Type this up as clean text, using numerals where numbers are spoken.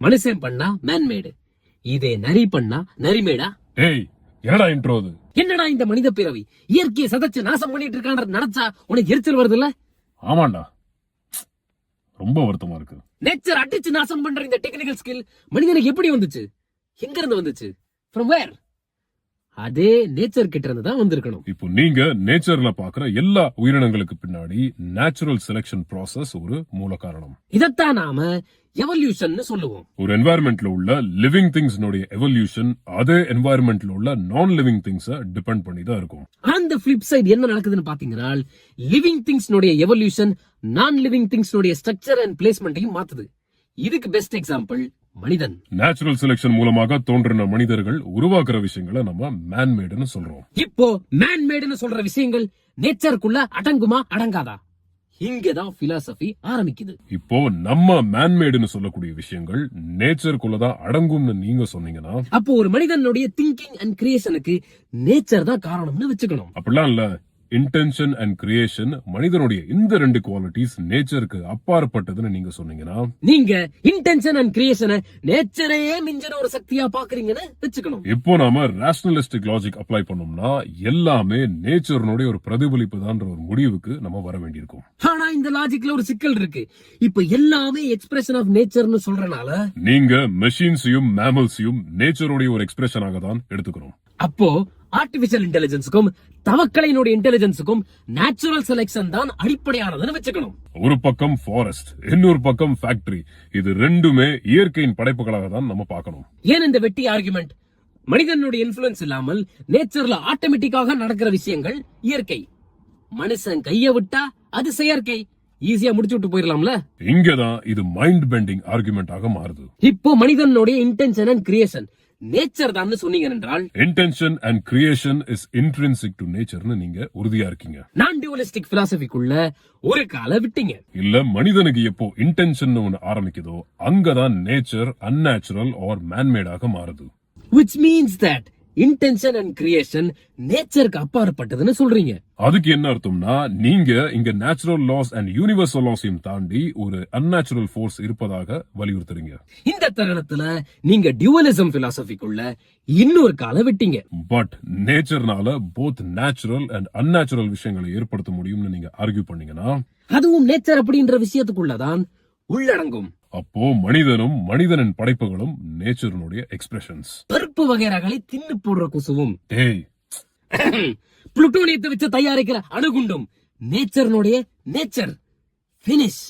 மனுஷன் பண்ணா மேன்மேடு, இதே நரி பண்ணா நரிமேடா? ஏய், என்னடா இன்ட்ரோ அது? என்னடா இந்த மனித பிறவி இயற்கையை சதைச்சு நாசம் பண்ணிட்டு இருக்கான்ற நினைச்சா உனக்கு எரிச்சல் வருது இல்ல? ஆமாண்டா, ரொம்ப வருத்தமா இருக்கு. நேச்சர் அடிச்சு நாசம் பண்ற இந்த டெக்னிக்கல் ஸ்கில் மனிதனுக்கு எப்படி வந்துச்சு? எங்க இருந்து வந்துச்சு? From where? அதே நேச்சர் கிட்ட இருந்து தான் வந்திருக்கணும். இப்போ நீங்க நேச்சர்ல பாக்குற எல்லா உயிரினங்களுக்கு பின்னாடி நேச்சுரல் செலக்ஷன் ப்ராசஸ் ஒரு மூல காரணம். இதத்தான் நாம எவல்யூஷன் சொல்லுவோம். ஒரு என்வாயர்மெண்ட்ல உள்ள லிவிங் திங்ஸ் எவல்யூஷன் அதே என்வாயர்மெண்ட்ல உள்ள நான் லிவிங் திங்ஸ் டிபெண்ட் பண்ணி தான் இருக்கும். அந்த ஃபிளிப் சைடு என்ன நடக்குதுன்னு பாத்தீங்கன்னா, living things evolution non living things structure and பிளேஸ்மெண்ட்டையும் மாத்துது. இதுக்கு பெஸ்ட் எக்ஸாம்பிள் மனிதன். நேச்சுரல் செலக்ஷன் மூலமாக தோன்றின மனிதர்கள் உருவாக்குற விஷயங்களை நம்ம மேன்மேடுன்னு சொல்றோம். இப்போ மேன்மேடுன்னு சொல்ற விஷயங்கள் நேச்சருக்குள்ள அடங்குமா அடங்காதா? இங்கதான் பிலாசபி ஆரம்பிக்குது. இப்போ நம்ம மேன்மேடுன்னு சொல்லக்கூடிய விஷயங்கள் நேச்சருக்குள்ளதான் அடங்கும்னு நீங்க சொன்னீங்கன்னா, அப்போ ஒரு மனிதனுடைய திங்கிங் அண்ட் கிரியேஷனுக்கு நேச்சர் தான் காரணம்னு வச்சுக்கணும். அப்படிலாம் இல்ல. இன்டென்ஷன் அண்ட் கிரியேஷன் மனிதனுடைய இந்த ரெண்டு குவாலிட்டிஸ் நேச்சருக்கு அப்பாற்பட்டதுன்னு நீங்க சொன்னீங்கன்னா, நீங்க இன்டென்ஷன் அண்ட் கிரியேஷனை நேச்சரையே மிஞ்சின ஒரு சக்தியா பாக்குறீங்கன்னு வச்சுக்கணும். இப்போ நாம ரேஷனலிஸ்டிக் லாஜிக் அப்ளை பண்ணோம்னா எல்லாமே நேச்சருடைய ஒரு பிரதிபலிப்பு தான் ஒரு முடிவுக்கு நம்ம வர வேண்டியிருக்கும். ஆனா இந்த லாஜிக்ல ஒரு சிக்கல் இருக்கு. இப்ப எல்லாமே எக்ஸ்பிரஷன் ஆஃப் நேச்சர்னு சொல்றனால நீங்க மெஷின்ஸையும் மேமல்ஸையும் நேச்சருடைய ஒரு எக்ஸ்பிரஷனாக தான் எடுத்துக்கிறோம். அப்போ ஆர்டிபிஷியல் இன்டெலிஜென்ஸுக்கும் தவக்கலையினுடைய இன்டெலிஜென்ஸுக்கும் நேச்சுரல் செலக்ஷன் தான் அடிப்படையானதுன்னு வச்சுக்கணும். ஒரு பக்கம் ஃபாரஸ்ட், இன்னொரு பக்கம் ஃபேக்டரி, இது ரெண்டுமே இயற்கையின் படைப்புகளாக தான் நம்ம பார்க்கணும். ஏன் இந்த வெட்டி ஆர்குமெண்ட்? மனிதனுடைய இன்ஃபுளுன்ஸ் இல்லாமல் நேச்சர்ல ஆட்டோமேட்டிக்காக நடக்கிற விஷயங்கள் இயற்கை. மனுஷன் கைய விட்டா அது செயற்கை. ஈஸியா முடிச்சு விட்டு போயிடலாம்ல. இங்கதான் இது மைண்ட் பெண்டிங் ஆர்குமெண்டாக மாறுது. இப்போ மனிதனுடைய இன்டென்ஷன் அண்ட் கிரியேஷன் நேச்சர் தான் சொன்னீங்க என்றால், intention and creation is intrinsic to நேச்சர்னு நீங்க உறுதியா இருக்கீங்க. நான் டியூவலிஸ்டிக் பிலாசபிக்குள்ள ஒரு கால விட்டீங்க. இல்ல, மனிதனுக்கு எப்போ இன்டென்ஷன் ஒன்னு ஆரம்பிக்குதோ அங்கதான் நேச்சர் அன்நேச்சுரல் ஆர் மேன்மேடாக மாறுது. which means that intention and creation நேச்சருக்கு அப்பாற்பட்டதுன்னு சொல்றீங்க. அதுக்கு என்ன அர்த்தம்னா, நீங்க இங்க நேச்சுரல் லாஸ் அண்ட் யூனிவர்சல் லாஸையும் தாண்டி ஒரு அன்நேச்சுரல் ஃபோர்ஸ் இருப்பதாக வலியுறுத்துறீங்க. இந்த தருணத்துல நீங்க டியூவலிசம் பிலாசபிக்குள்ள இன்னொரு கால விட்டீங்க. பட் நேச்சர்னால போத் நேச்சுரல் அண்ட் அன்நேச்சுரல் விஷயங்களை ஏற்படுத்த முடியும்னு நீங்க ஆர்கியூ பண்ணீங்கன்னா, அதுவும் நேச்சர் அப்படின்ற விஷயத்துக்குள்ளதான் உள்ளடங்கும். அப்போ மனிதனும் மனிதனின் படைப்புகளும் நேச்சருடைய எக்ஸ்பிரஷன்ஸ். பருப்பு வகைரகளை தின்னு போடுற கொசுவும், ஏய், புளுட்டோனியத்தை வச்சு தயாரிக்கிற அணுகுண்டும் நேச்சர். பினிஷ்.